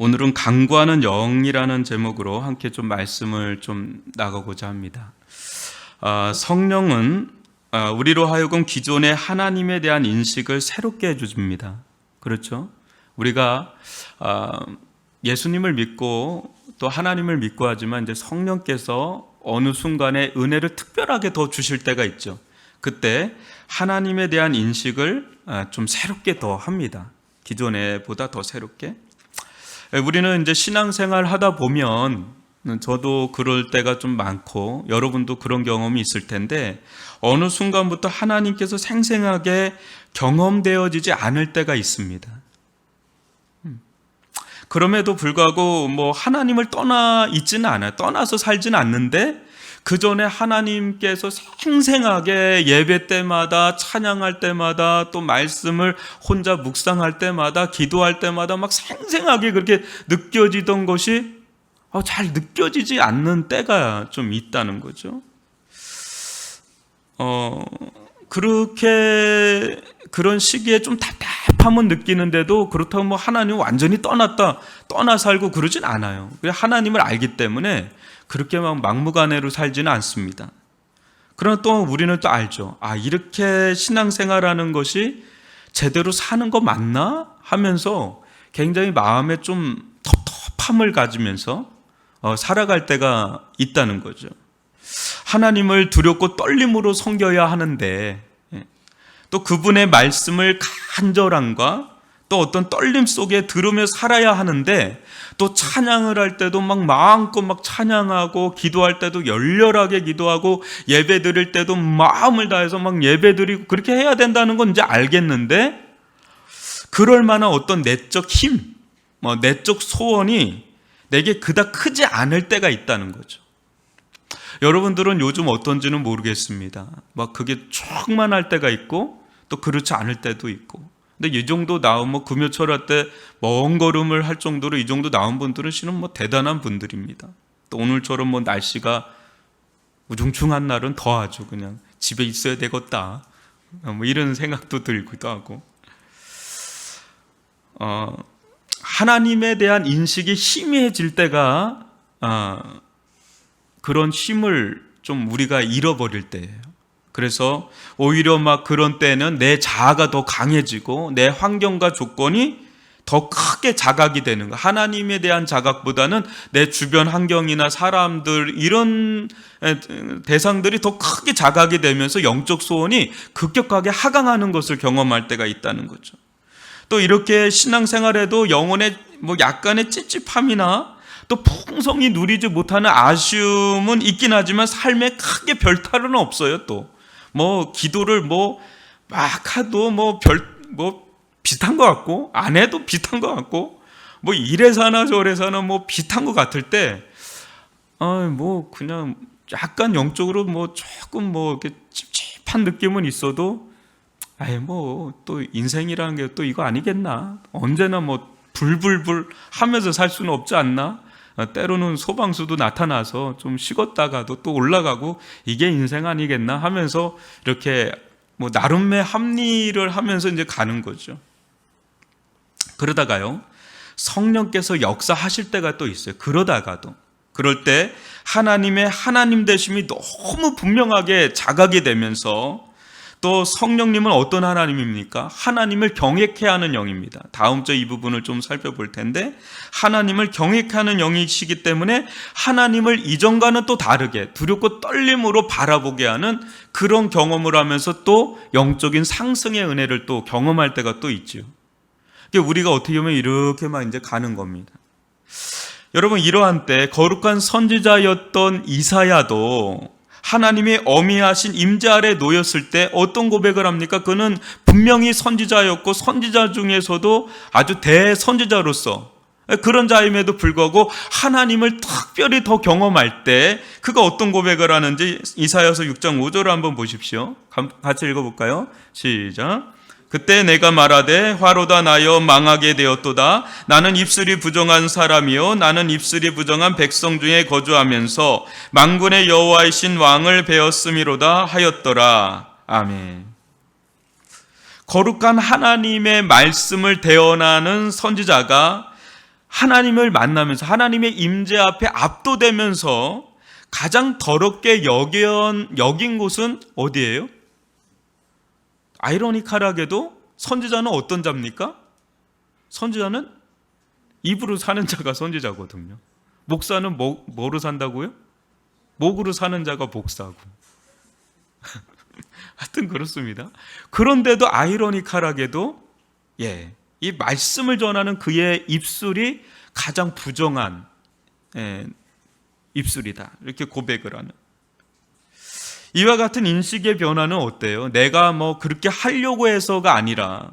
오늘은 강구하는 영이라는 제목으로 함께 좀 말씀을 좀 나가고자 합니다. 성령은 우리로 하여금 기존의 하나님에 대한 인식을 새롭게 해줍니다. 그렇죠? 우리가 예수님을 믿고 또 하나님을 믿고 하지만 이제 성령께서 어느 순간에 은혜를 특별하게 더 주실 때가 있죠. 그때 하나님에 대한 인식을 좀 새롭게 더 합니다. 기존에 보다 더 새롭게. 우리는 이제 신앙생활 하다 보면 저도 그럴 때가 좀 많고 여러분도 그런 경험이 있을 텐데 어느 순간부터 하나님께서 생생하게 경험되어지지 않을 때가 있습니다. 그럼에도 불구하고 뭐 하나님을 떠나 있지는 않아요. 떠나서 살지는 않는데 그 전에 하나님께서 생생하게 예배 때마다 찬양할 때마다 또 말씀을 혼자 묵상할 때마다 기도할 때마다 막 생생하게 그렇게 느껴지던 것이 잘 느껴지지 않는 때가 좀 있다는 거죠. 그렇게 그런 시기에 좀 답답함은 느끼는데도 그렇다고 뭐 하나님 완전히 떠나 살고 그러진 않아요. 하나님을 알기 때문에 그렇게 막 막무가내로 살지는 않습니다. 그러나 또 우리는 또 알죠. 이렇게 신앙생활하는 것이 제대로 사는 거 맞나? 하면서 굉장히 마음에 좀 텁텁함을 가지면서 살아갈 때가 있다는 거죠. 하나님을 두렵고 떨림으로 섬겨야 하는데 또 그분의 말씀을 간절함과 또 어떤 떨림 속에 들으며 살아야 하는데 또 찬양을 할 때도 막 마음껏 막 찬양하고 기도할 때도 열렬하게 기도하고 예배 드릴 때도 마음을 다해서 막 예배 드리고 그렇게 해야 된다는 건 이제 알겠는데 그럴 만한 어떤 내적 힘, 내적 소원이 내게 그닥 크지 않을 때가 있다는 거죠. 여러분들은 요즘 어떤지는 모르겠습니다. 막 그게 충만할 때가 있고 또 그렇지 않을 때도 있고. 근데 이 정도 나오면 금요철화 때 먼 걸음을 할 정도로 이 정도 나온 분들은 실은 뭐 대단한 분들입니다. 또 오늘처럼 뭐 날씨가 우중충한 날은 더하죠. 그냥 집에 있어야 되겠다. 뭐 이런 생각도 들기도 하고. 하나님에 대한 인식이 희미해질 때가 그런 힘을 좀 우리가 잃어버릴 때예요. 그래서 오히려 막 그런 때는 내 자아가 더 강해지고 내 환경과 조건이 더 크게 자각이 되는 거. 하나님에 대한 자각보다는 내 주변 환경이나 사람들 이런 대상들이 더 크게 자각이 되면서 영적 소원이 급격하게 하강하는 것을 경험할 때가 있다는 거죠. 또 이렇게 신앙생활에도 영혼의 뭐 약간의 찝찝함이나 또 풍성히 누리지 못하는 아쉬움은 있긴 하지만 삶에 크게 별탈은 없어요. 또 뭐 기도를 뭐 막 해도 뭐 비슷한 것 같고 안 해도 비슷한 것 같고 뭐 이래 사나 저래 사나 뭐 비슷한 것 같을 때 뭐 그냥 약간 영적으로 뭐 조금 뭐 이렇게 찝찝한 느낌은 있어도 뭐 또 인생이라는 게 또 이거 아니겠나? 언제나 뭐 불불불 하면서 살 수는 없지 않나? 때로는 소방수도 나타나서 좀 식었다가도 또 올라가고 이게 인생 아니겠나 하면서 이렇게 뭐 나름의 합리를 하면서 이제 가는 거죠. 그러다가요, 성령께서 역사하실 때가 또 있어요. 그럴 때 하나님의 하나님 되심이 너무 분명하게 자각이 되면서 또 성령님은 어떤 하나님입니까? 하나님을 경외케 하는 영입니다. 다음 주 이 부분을 좀 살펴볼 텐데 하나님을 경외케 하는 영이시기 때문에 하나님을 이전과는 또 다르게 두렵고 떨림으로 바라보게 하는 그런 경험을 하면서 또 영적인 상승의 은혜를 또 경험할 때가 또 있죠. 우리가 어떻게 보면 이렇게만 이제 가는 겁니다. 여러분, 이러한 때 거룩한 선지자였던 이사야도 하나님의 어미하신 임재 아래 놓였을 때 어떤 고백을 합니까? 그는 분명히 선지자였고 선지자 중에서도 아주 대선지자로서 그런 자임에도 불구하고 하나님을 특별히 더 경험할 때 그가 어떤 고백을 하는지 이사야서 6장 5절을 한번 보십시오. 같이 읽어볼까요? 시작. 그때 내가 말하되 화로다 나여 망하게 되었도다. 나는 입술이 부정한 사람이요 나는 입술이 부정한 백성 중에 거주하면서 만군의 여호와이신 왕을 배웠음이로다 하였더라. 아멘. 거룩한 하나님의 말씀을 대언하는 선지자가 하나님을 만나면서 하나님의 임재 앞에 압도되면서 가장 더럽게 여긴 곳은 어디예요? 아이러니컬하게도 선지자는 어떤 자입니까? 선지자는 입으로 사는 자가 선지자거든요. 목사는 뭐로 산다고요? 목으로 사는 자가 목사고. 하여튼 그렇습니다. 그런데도 아이러니컬하게도 이 말씀을 전하는 그의 입술이 가장 부정한 입술이다. 이렇게 고백을 하는. 이와 같은 인식의 변화는 어때요? 내가 그렇게 하려고 해서가 아니라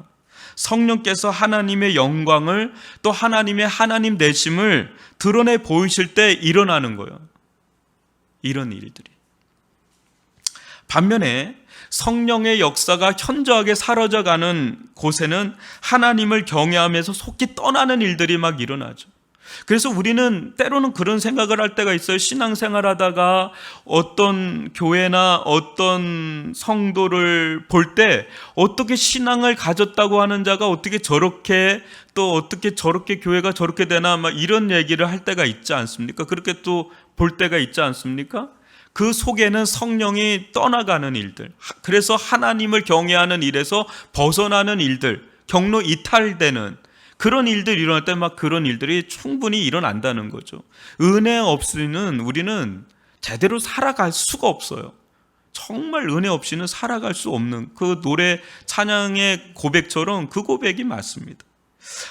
성령께서 하나님의 영광을 또 하나님의 하나님 되심을 드러내 보이실 때 일어나는 거예요. 이런 일들이. 반면에 성령의 역사가 현저하게 사라져가는 곳에는 하나님을 경외하면서 속히 떠나는 일들이 막 일어나죠. 그래서 우리는 때로는 그런 생각을 할 때가 있어요. 신앙생활 하다가 어떤 교회나 어떤 성도를 볼 때 어떻게 신앙을 가졌다고 하는 자가 어떻게 저렇게 또 어떻게 저렇게 교회가 저렇게 되나 막 이런 얘기를 할 때가 있지 않습니까? 그렇게 또 볼 때가 있지 않습니까? 그 속에는 성령이 떠나가는 일들, 그래서 하나님을 경외하는 일에서 벗어나는 일들, 경로 이탈되는 그런 일들이 일어날 때 막 그런 일들이 충분히 일어난다는 거죠. 은혜 없이는 우리는 제대로 살아갈 수가 없어요. 정말 은혜 없이는 살아갈 수 없는 그 노래 찬양의 고백처럼 그 고백이 맞습니다.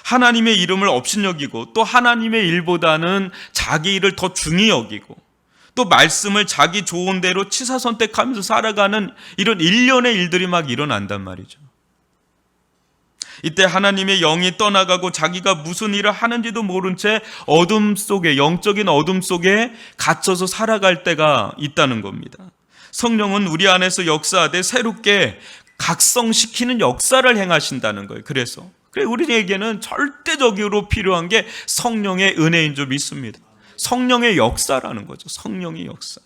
하나님의 이름을 업신여기고 또 하나님의 일보다는 자기 일을 더 중히 여기고 또 말씀을 자기 좋은 대로 치사선택하면서 살아가는 이런 일련의 일들이 막 일어난단 말이죠. 이때 하나님의 영이 떠나가고 자기가 무슨 일을 하는지도 모른 채 어둠 속에, 영적인 어둠 속에 갇혀서 살아갈 때가 있다는 겁니다. 성령은 우리 안에서 역사하되 새롭게 각성시키는 역사를 행하신다는 거예요. 그래서 우리에게는 절대적으로 필요한 게 성령의 은혜인 줄 믿습니다. 성령의 역사라는 거죠. 성령의 역사.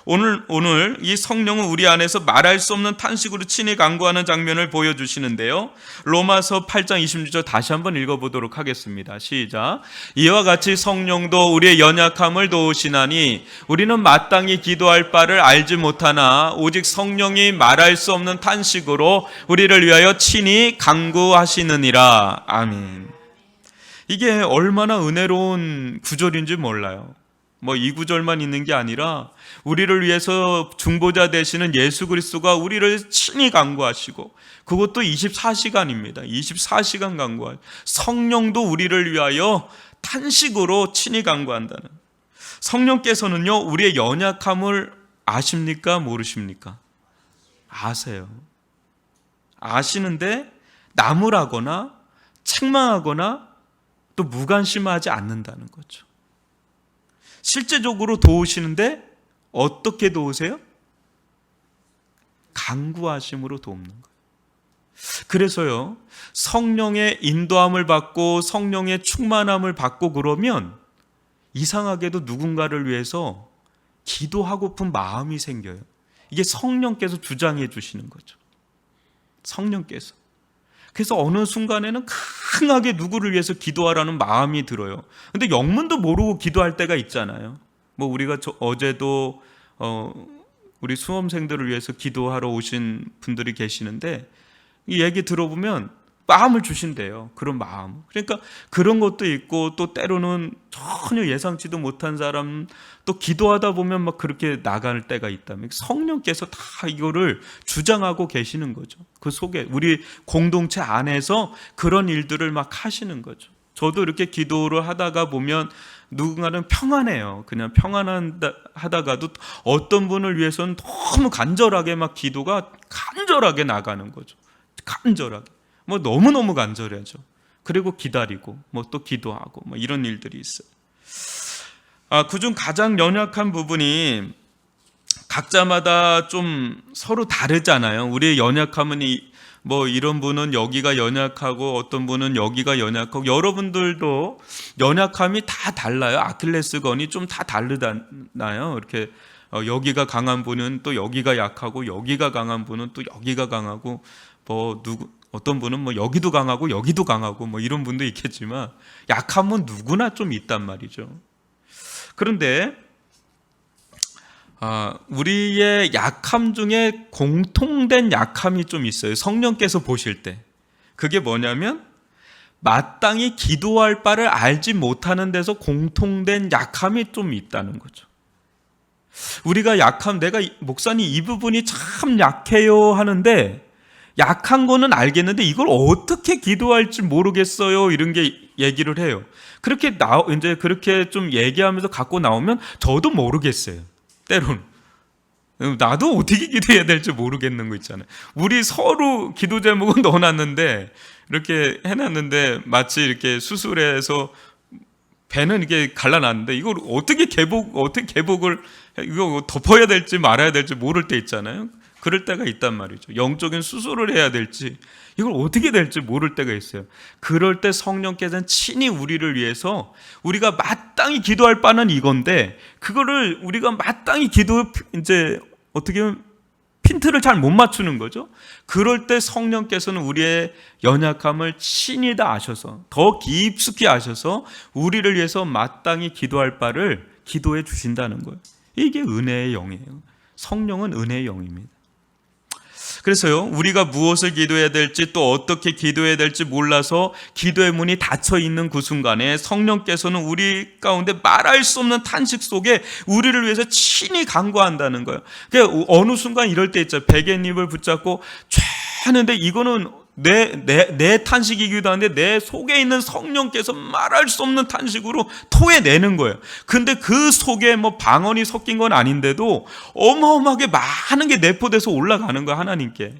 오늘 이 성령은 우리 안에서 말할 수 없는 탄식으로 친히 간구하는 장면을 보여주시는데요. 로마서 8장 26절 다시 한번 읽어보도록 하겠습니다. 시작. 이와 같이 성령도 우리의 연약함을 도우시나니 우리는 마땅히 기도할 바를 알지 못하나 오직 성령이 말할 수 없는 탄식으로 우리를 위하여 친히 간구하시느니라. 아멘. 이게 얼마나 은혜로운 구절인지 몰라요. 이 구절만 있는 게 아니라 우리를 위해서 중보자 되시는 예수 그리스도가 우리를 친히 간구하시고 그것도 24시간입니다. 24시간 간구하시고 성령도 우리를 위하여 탄식으로 친히 간구한다는. 성령께서는요 우리의 연약함을 아십니까? 모르십니까? 아세요. 아시는데 나무라거나 책망하거나 또 무관심하지 않는다는 거죠. 실제적으로 도우시는데 어떻게 도우세요? 간구하심으로 돕는 거예요. 그래서요, 성령의 인도함을 받고 성령의 충만함을 받고 그러면 이상하게도 누군가를 위해서 기도하고픈 마음이 생겨요. 이게 성령께서 주장해 주시는 거죠. 성령께서. 그래서 어느 순간에는 강하게 누구를 위해서 기도하라는 마음이 들어요. 근데 영문도 모르고 기도할 때가 있잖아요. 우리가 어제도 우리 수험생들을 위해서 기도하러 오신 분들이 계시는데 이 얘기 들어보면 마음을 주신대요. 그런 마음. 그러니까 그런 것도 있고 또 때로는 전혀 예상치도 못한 사람 또 기도하다 보면 막 그렇게 나갈 때가 있다면 성령께서 다 이거를 주장하고 계시는 거죠. 그 속에 우리 공동체 안에서 그런 일들을 막 하시는 거죠. 저도 이렇게 기도를 하다가 보면 누군가는 평안해요. 그냥 평안하다가도 어떤 분을 위해서는 너무 간절하게 막 기도가 간절하게 나가는 거죠. 간절하게. 너무너무 간절하죠. 그리고 기다리고, 또 기도하고, 이런 일들이 있어요. 그중 가장 연약한 부분이 각자마다 좀 서로 다르잖아요. 우리의 연약함은 이런 분은 여기가 연약하고 어떤 분은 여기가 연약하고 여러분들도 연약함이 다 달라요. 아킬레스건이 좀 다 다르잖아요. 이렇게 여기가 강한 분은 또 여기가 약하고 여기가 강한 분은 또 여기가 강하고 어떤 분은 뭐 여기도 강하고 여기도 강하고 뭐 이런 분도 있겠지만 약함은 누구나 좀 있단 말이죠. 그런데 우리의 약함 중에 공통된 약함이 좀 있어요. 성령께서 보실 때. 그게 뭐냐면 마땅히 기도할 바를 알지 못하는 데서 공통된 약함이 좀 있다는 거죠. 우리가 내가 목사님 이 부분이 참 약해요 하는데 약한 거는 알겠는데 이걸 어떻게 기도할지 모르겠어요. 이런 게 얘기를 해요. 이제 그렇게 좀 얘기하면서 갖고 나오면 저도 모르겠어요. 때로는. 나도 어떻게 기도해야 될지 모르겠는 거 있잖아요. 우리 서로 기도 제목은 넣어놨는데, 이렇게 해놨는데, 마치 이렇게 수술해서 배는 이게 갈라놨는데, 이걸 어떻게 개복을, 이거 덮어야 될지 말아야 될지 모를 때 있잖아요. 그럴 때가 있단 말이죠. 영적인 수술을 해야 될지, 이걸 어떻게 될지 모를 때가 있어요. 그럴 때 성령께서는 친히 우리를 위해서 우리가 마땅히 기도할 바는 이건데, 그거를 우리가 마땅히 이제 어떻게 보면 핀트를 잘 못 맞추는 거죠. 그럴 때 성령께서는 우리의 연약함을 친히 다 아셔서, 더 깊숙이 아셔서 우리를 위해서 마땅히 기도할 바를 기도해 주신다는 거예요. 이게 은혜의 영이에요. 성령은 은혜의 영입니다. 그래서요, 우리가 무엇을 기도해야 될지 또 어떻게 기도해야 될지 몰라서 기도의 문이 닫혀 있는 그 순간에 성령께서는 우리 가운데 말할 수 없는 탄식 속에 우리를 위해서 친히 간구한다는 거예요. 그러니까 어느 순간 이럴 때 있죠. 베갯잎을 붙잡고 쫙 하는데 이거는 내 탄식이기도 한데 내 속에 있는 성령께서 말할 수 없는 탄식으로 토해내는 거예요. 근데 그 속에 뭐 방언이 섞인 건 아닌데도 어마어마하게 많은 게 내포돼서 올라가는 거야, 하나님께.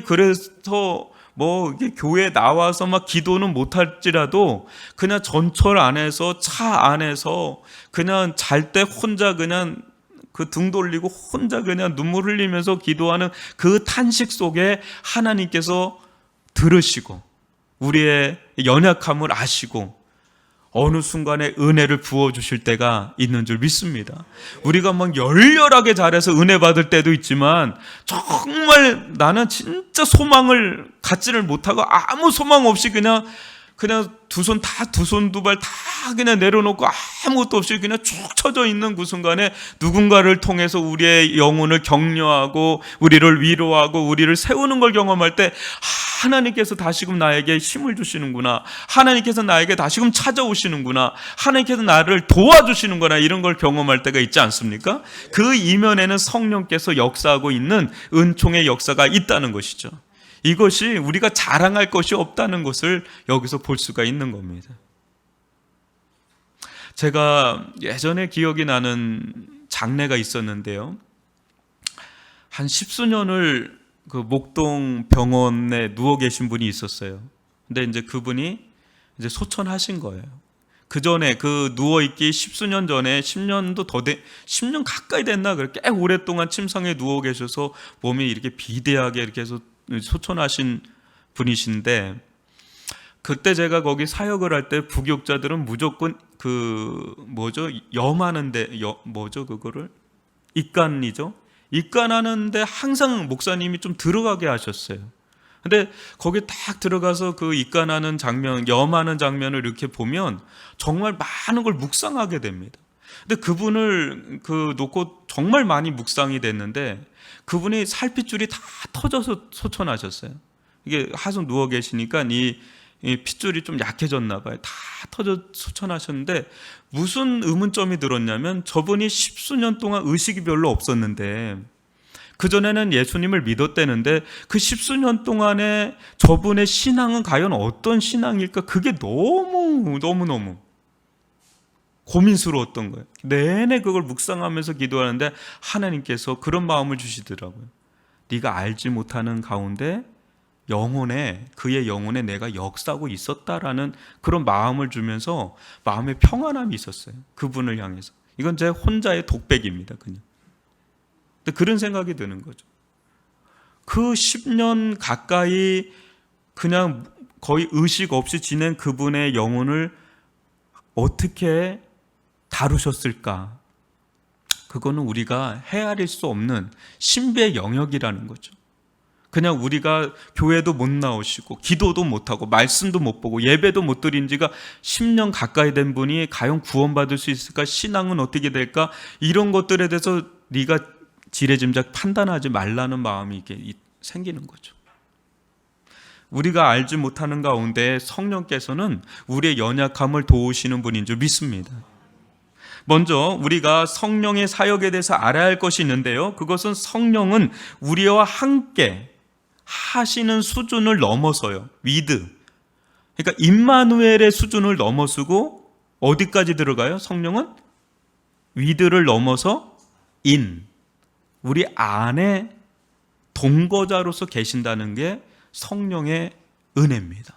그래서 뭐 이게 교회에 나와서 막 기도는 못할지라도 그냥 전철 안에서, 차 안에서 그냥 잘 때 혼자 그냥 그 등 돌리고 혼자 그냥 눈물 흘리면서 기도하는 그 탄식 속에 하나님께서 들으시고 우리의 연약함을 아시고 어느 순간에 은혜를 부어주실 때가 있는 줄 믿습니다. 우리가 막 열렬하게 잘해서 은혜 받을 때도 있지만 정말 나는 진짜 소망을 갖지를 못하고 아무 소망 없이 그냥 두 손 두 발 다 그냥 내려놓고 아무것도 없이 그냥 쭉 쳐져 있는 그 순간에 누군가를 통해서 우리의 영혼을 격려하고 우리를 위로하고 우리를 세우는 걸 경험할 때 하나님께서 다시금 나에게 힘을 주시는구나, 하나님께서 나에게 다시금 찾아오시는구나, 하나님께서 나를 도와주시는구나, 이런 걸 경험할 때가 있지 않습니까? 그 이면에는 성령께서 역사하고 있는 은총의 역사가 있다는 것이죠. 이것이 우리가 자랑할 것이 없다는 것을 여기서 볼 수가 있는 겁니다. 제가 예전에 기억이 나는 장례가 있었는데요. 한 10수년을 그 목동 병원에 누워 계신 분이 있었어요. 근데 이제 그분이 이제 소천하신 거예요. 그 전에 그 누워있기 10수년 전에 10년 가까이 됐나? 꽤 오랫동안 침상에 누워 계셔서 몸이 이렇게 비대하게 이렇게 해서 소천하신 분이신데, 그때 제가 거기 사역을 할 때 부교육자들은 무조건 염하는데, 그거를? 입간이죠? 입간하는데 항상 목사님이 좀 들어가게 하셨어요. 근데 거기 딱 들어가서 그 입간하는 장면, 염하는 장면을 이렇게 보면 정말 많은 걸 묵상하게 됩니다. 근데 그분을 놓고 정말 많이 묵상이 됐는데, 그분이 살핏줄이 다 터져서 소천하셨어요. 이게 하속 누워 계시니까 이 핏줄이 좀 약해졌나 봐요. 다 터져 소천하셨는데 무슨 의문점이 들었냐면, 저분이 10수년 동안 의식이 별로 없었는데 그전에는 예수님을 믿었다는데 그 10수년 동안에 저분의 신앙은 과연 어떤 신앙일까? 그게 너무 고민스러웠던 거예요. 내내 그걸 묵상하면서 기도하는데 하나님께서 그런 마음을 주시더라고요. 네가 알지 못하는 가운데 그의 영혼에 내가 역사하고 있었다라는 그런 마음을 주면서 마음의 평안함이 있었어요. 그분을 향해서. 이건 제 혼자의 독백입니다. 그냥. 근데 그런 생각이 드는 거죠. 그 10년 가까이 그냥 거의 의식 없이 지낸 그분의 영혼을 어떻게 다루셨을까? 그거는 우리가 헤아릴 수 없는 신비의 영역이라는 거죠. 그냥 우리가 교회도 못 나오시고 기도도 못하고 말씀도 못 보고 예배도 못 드린 지가 10년 가까이 된 분이 과연 구원받을 수 있을까? 신앙은 어떻게 될까? 이런 것들에 대해서 네가 지레짐작 판단하지 말라는 마음이 이게 생기는 거죠. 우리가 알지 못하는 가운데 성령께서는 우리의 연약함을 도우시는 분인 줄 믿습니다. 먼저 우리가 성령의 사역에 대해서 알아야 할 것이 있는데요, 그것은 성령은 우리와 함께 하시는 수준을 넘어서요. 위드, 그러니까 임마누엘의 수준을 넘어서고 어디까지 들어가요? 성령은 위드를 넘어서 인, 우리 안에 동거자로서 계신다는 게 성령의 은혜입니다.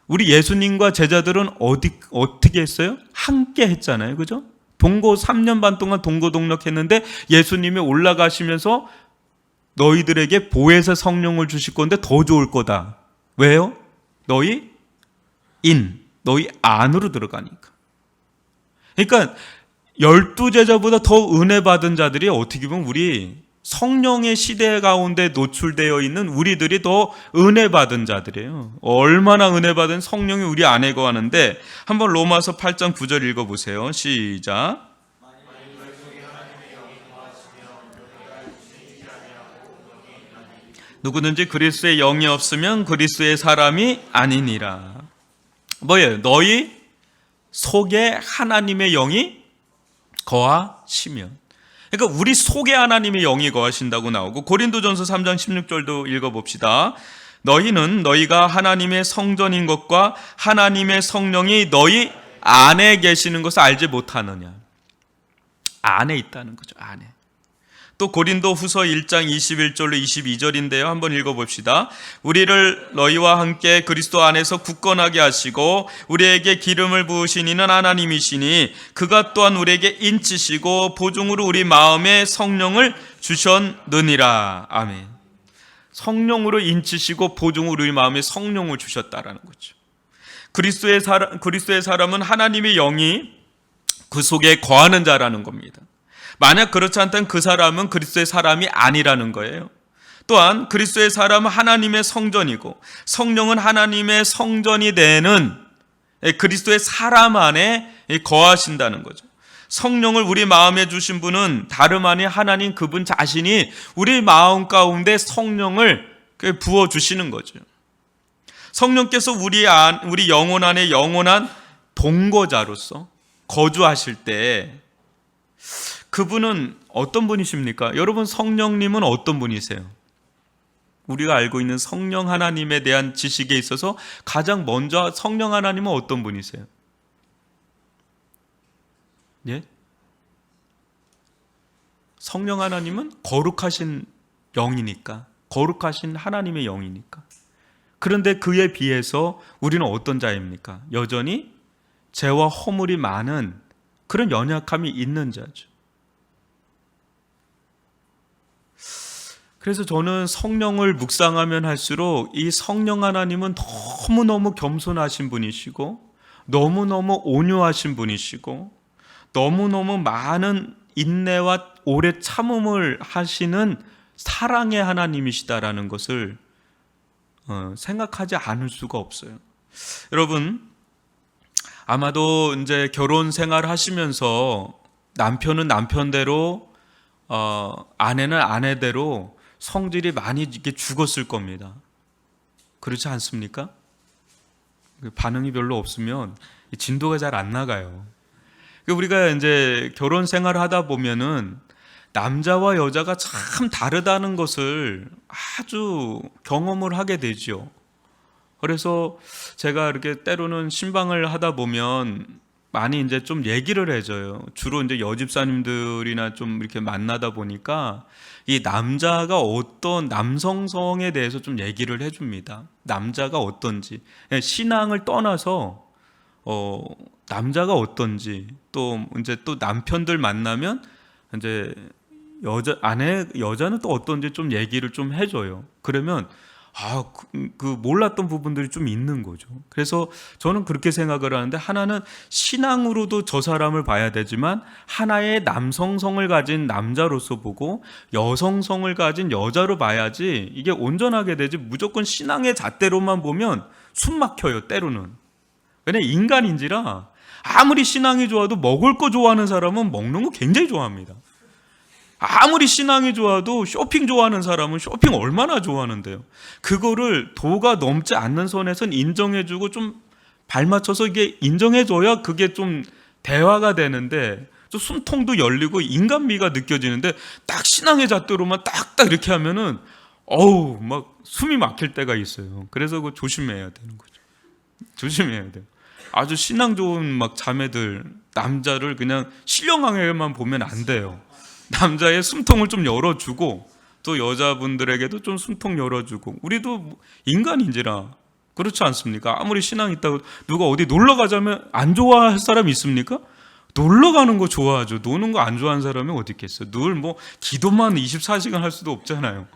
우리 예수님과 제자들은 어떻게 했어요? 함께 했잖아요. 그죠? 동거 3년 반 동안 동거동락했는데 예수님이 올라가시면서 너희들에게 보혜사 성령을 주실 건데 더 좋을 거다. 왜요? 너희 안으로 들어가니까. 그러니까 12제자보다 더 은혜 받은 자들이 어떻게 보면 우리 성령의 시대 가운데 노출되어 있는 우리들이 더 은혜 받은 자들이에요. 얼마나 은혜 받은 성령이 우리 안에 거하는데, 한번 로마서 8장 9절 읽어보세요. 시작. 누구든지 그리스도의 영이 없으면 그리스도의 사람이 아니니라. 뭐예요? 너희 속에 하나님의 영이 거하시면. 그러니까 우리 속에 하나님의 영이 거하신다고 나오고, 고린도전서 3장 16절도 읽어봅시다. 너희는 너희가 하나님의 성전인 것과 하나님의 성령이 너희 안에 계시는 것을 알지 못하느냐. 안에 있다는 거죠. 안에. 또 고린도 후서 1장 21절로 22절인데요. 한번 읽어봅시다. 우리를 너희와 함께 그리스도 안에서 굳건하게 하시고 우리에게 기름을 부으신 이는 하나님이시니 그가 또한 우리에게 인치시고 보증으로 우리 마음에 성령을 주셨느니라. 아멘. 성령으로 인치시고 보증으로 우리 마음에 성령을 주셨다라는 거죠. 그리스도의 사람은 하나님의 영이 그 속에 거하는 자라는 겁니다. 만약 그렇지 않다면 그 사람은 그리스도의 사람이 아니라는 거예요. 또한 그리스도의 사람은 하나님의 성전이고 성령은 하나님의 성전이 되는 그리스도의 사람 안에 거하신다는 거죠. 성령을 우리 마음에 주신 분은 다름 아닌 하나님 그분 자신이 우리 마음 가운데 성령을 부어주시는 거죠. 성령께서 우리 영혼 안에 영원한 동거자로서 거주하실 때 그분은 어떤 분이십니까? 여러분, 성령님은 어떤 분이세요? 우리가 알고 있는 성령 하나님에 대한 지식에 있어서 가장 먼저 성령 하나님은 어떤 분이세요? 예? 성령 하나님은 거룩하신 영이니까, 거룩하신 하나님의 영이니까. 그런데 그에 비해서 우리는 어떤 자입니까? 여전히 죄와 허물이 많은 그런 연약함이 있는 자죠. 그래서 저는 성령을 묵상하면 할수록 이 성령 하나님은 너무너무 겸손하신 분이시고 너무너무 온유하신 분이시고 너무너무 많은 인내와 오래 참음을 하시는 사랑의 하나님이시다라는 것을 생각하지 않을 수가 없어요. 여러분, 아마도 이제 결혼 생활 하시면서 남편은 남편대로 아내는 아내대로 성질이 많이 이렇게 죽었을 겁니다. 그렇지 않습니까? 반응이 별로 없으면 진도가 잘 안 나가요. 우리가 이제 결혼 생활을 하다 보면은 남자와 여자가 참 다르다는 것을 아주 경험을 하게 되죠. 그래서 제가 이렇게 때로는 신방을 하다 보면 많이 이제 좀 얘기를 해줘요. 주로 이제 여집사님들이나 좀 이렇게 만나다 보니까 이 남자가 어떤 남성성에 대해서 좀 얘기를 해줍니다. 남자가 어떤지, 신앙을 떠나서 남자가 어떤지, 또 이제 또 남편들 만나면 이제 여자는 또 어떤지 좀 얘기를 좀 해줘요. 그러면 몰랐던 부분들이 좀 있는 거죠. 그래서 저는 그렇게 생각을 하는데, 하나는 신앙으로도 저 사람을 봐야 되지만 하나의 남성성을 가진 남자로서 보고 여성성을 가진 여자로 봐야지 이게 온전하게 되지, 무조건 신앙의 잣대로만 보면 숨 막혀요, 때로는. 그냥 인간인지라 아무리 신앙이 좋아도 먹을 거 좋아하는 사람은 먹는 거 굉장히 좋아합니다. 아무리 신앙이 좋아도 쇼핑 좋아하는 사람은 쇼핑 얼마나 좋아하는데요. 그거를 도가 넘지 않는 선에선 인정해주고 좀 발맞춰서 이게 인정해줘야 그게 좀 대화가 되는데, 좀 숨통도 열리고 인간미가 느껴지는데, 딱 신앙의 잣대로만 딱딱 이렇게 하면은 막 숨이 막힐 때가 있어요. 그래서 그거 조심해야 되는 거죠. 조심해야 돼요. 아주 신앙 좋은 막 자매들, 남자를 그냥 신령하게만 보면 안 돼요. 남자의 숨통을 좀 열어주고, 또 여자분들에게도 좀 숨통 열어주고. 우리도 인간인지라 그렇지 않습니까? 아무리 신앙 있다고 누가 어디 놀러 가자면 안 좋아할 사람 있습니까? 놀러 가는 거 좋아하죠. 노는 거 안 좋아하는 사람이 어디 있겠어요? 늘 뭐 기도만 24시간 할 수도 없잖아요.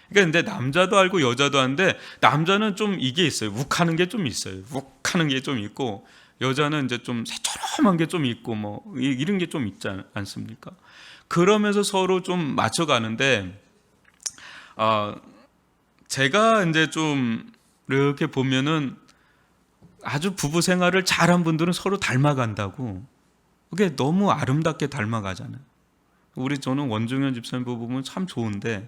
그러니까 근데 남자도 알고 여자도 하는데, 남자는 좀 이게 있어요. 욱하는 게 좀 있어요. 욱하는 게 좀 있고, 여자는 이제 좀 새처럼한 게 좀 있고, 뭐 이런 게 좀 있지 않습니까? 그러면서 서로 좀 맞춰가는데, 제가 이제 좀 이렇게 보면은 아주 부부 생활을 잘한 분들은 서로 닮아간다고. 그게 너무 아름답게 닮아가잖아요. 저는 원종현 집사님 부부는 참 좋은데,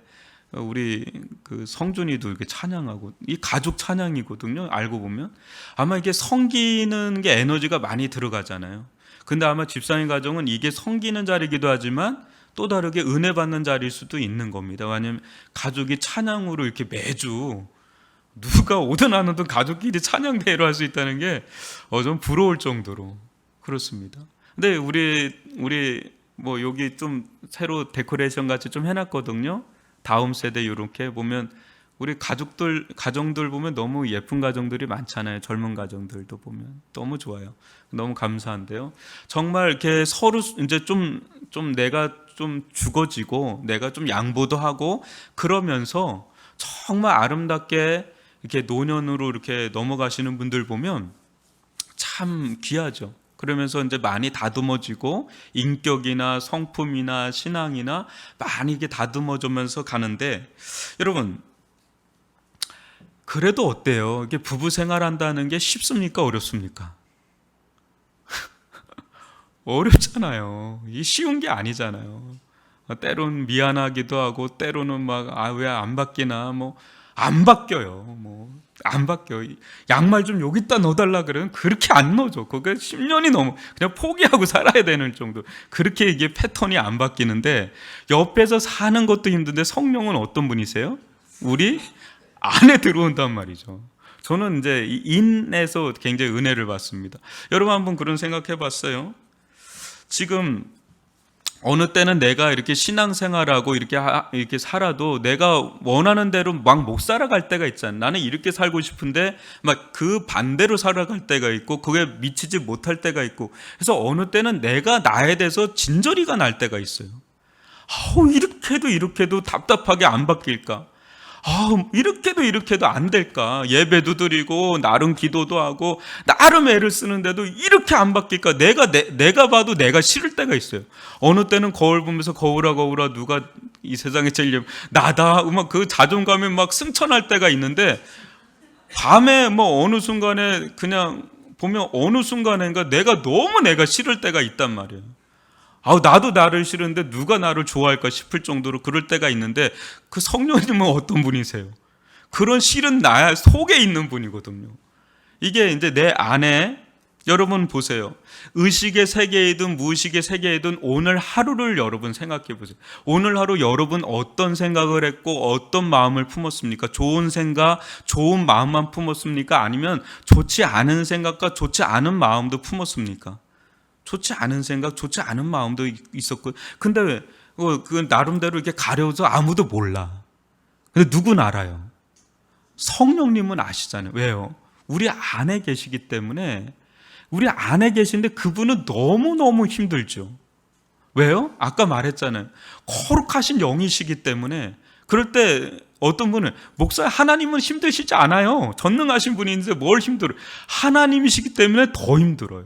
우리 그 성준이도 이렇게 찬양하고, 이 가족 찬양이거든요. 알고 보면 아마 이게 섬기는 게 에너지가 많이 들어가잖아요. 근데 아마 집사님 가정은 이게 섬기는 자리이기도 하지만 또 다르게 은혜 받는 자리일 수도 있는 겁니다. 왜냐하면 가족이 찬양으로 이렇게 매주 누가 오든 안 오든 가족끼리 찬양 대회를 할 수 있다는 게 좀 부러울 정도로 그렇습니다. 근데 우리 뭐 여기 좀 새로 데코레이션 같이 좀 해놨거든요. 다음 세대 이렇게 보면 우리 가정들 보면 너무 예쁜 가정들이 많잖아요. 젊은 가정들도 보면 너무 좋아요. 너무 감사한데요. 정말 이렇게 서로 이제 좀 내가 좀 죽어지고 내가 좀 양보도 하고 그러면서 정말 아름답게 이렇게 노년으로 이렇게 넘어가시는 분들 보면 참 귀하죠. 그러면서 이제 많이 다듬어지고 인격이나 성품이나 신앙이나 많이 이게 다듬어지면서 가는데, 여러분 그래도 어때요? 이게 부부 생활한다는 게 쉽습니까? 어렵습니까? 어렵잖아요. 이 쉬운 게 아니잖아요. 때로는 미안하기도 하고, 때로는 막 왜 안 바뀌나, 뭐 안 바뀌어요. 안 바뀌어. 양말 좀 여기다 넣어달라 그러면 그렇게 안 넣어줘. 그게 10년이 넘어. 그냥 포기하고 살아야 되는 정도. 그렇게 이게 패턴이 안 바뀌는데, 옆에서 사는 것도 힘든데 성령은 어떤 분이세요? 우리 안에 들어온단 말이죠. 저는 이제 인에서 굉장히 은혜를 받습니다. 여러분 한번 그런 생각해 봤어요? 지금 어느 때는 내가 이렇게 신앙생활하고 이렇게 살아도 내가 원하는 대로 막 못 살아갈 때가 있잖아. 나는 이렇게 살고 싶은데 막 그 반대로 살아갈 때가 있고, 그게 미치지 못할 때가 있고, 그래서 어느 때는 내가 나에 대해서 진저리가 날 때가 있어요. 이렇게도 답답하게 안 바뀔까? 이렇게도 안 될까? 예배도 드리고 나름 기도도 하고 나름 애를 쓰는데도 이렇게 안 바뀔까? 내가 봐도 내가 싫을 때가 있어요. 어느 때는 거울 보면서 거울아 누가 이 세상에 제일 나다 막 그 자존감이 막 승천할 때가 있는데, 밤에 뭐 어느 순간에 그냥 보면 어느 순간인가 내가 싫을 때가 있단 말이에요. 나도 나를 싫은데 누가 나를 좋아할까 싶을 정도로 그럴 때가 있는데, 그 성령님은 어떤 분이세요? 그런 싫은 나 속에 있는 분이거든요. 이게 이제 내 안에, 여러분 보세요. 의식의 세계이든 무의식의 세계이든 오늘 하루를 여러분 생각해 보세요. 오늘 하루 여러분 어떤 생각을 했고 어떤 마음을 품었습니까? 좋은 생각, 좋은 마음만 품었습니까? 아니면 좋지 않은 생각과 좋지 않은 마음도 품었습니까? 좋지 않은 생각, 좋지 않은 마음도 있었고, 근데 왜 그 나름대로 이렇게 가려워서 아무도 몰라. 근데 누군 알아요? 성령님은 아시잖아요. 왜요? 우리 안에 계시기 때문에. 우리 안에 계신데 그분은 너무너무 힘들죠. 왜요? 아까 말했잖아요. 거룩하신 영이시기 때문에 그럴 때 어떤 분은 목사 하나님은 힘드시지 않아요. 전능하신 분인데 뭘 힘들어요. 하나님이시기 때문에 더 힘들어요.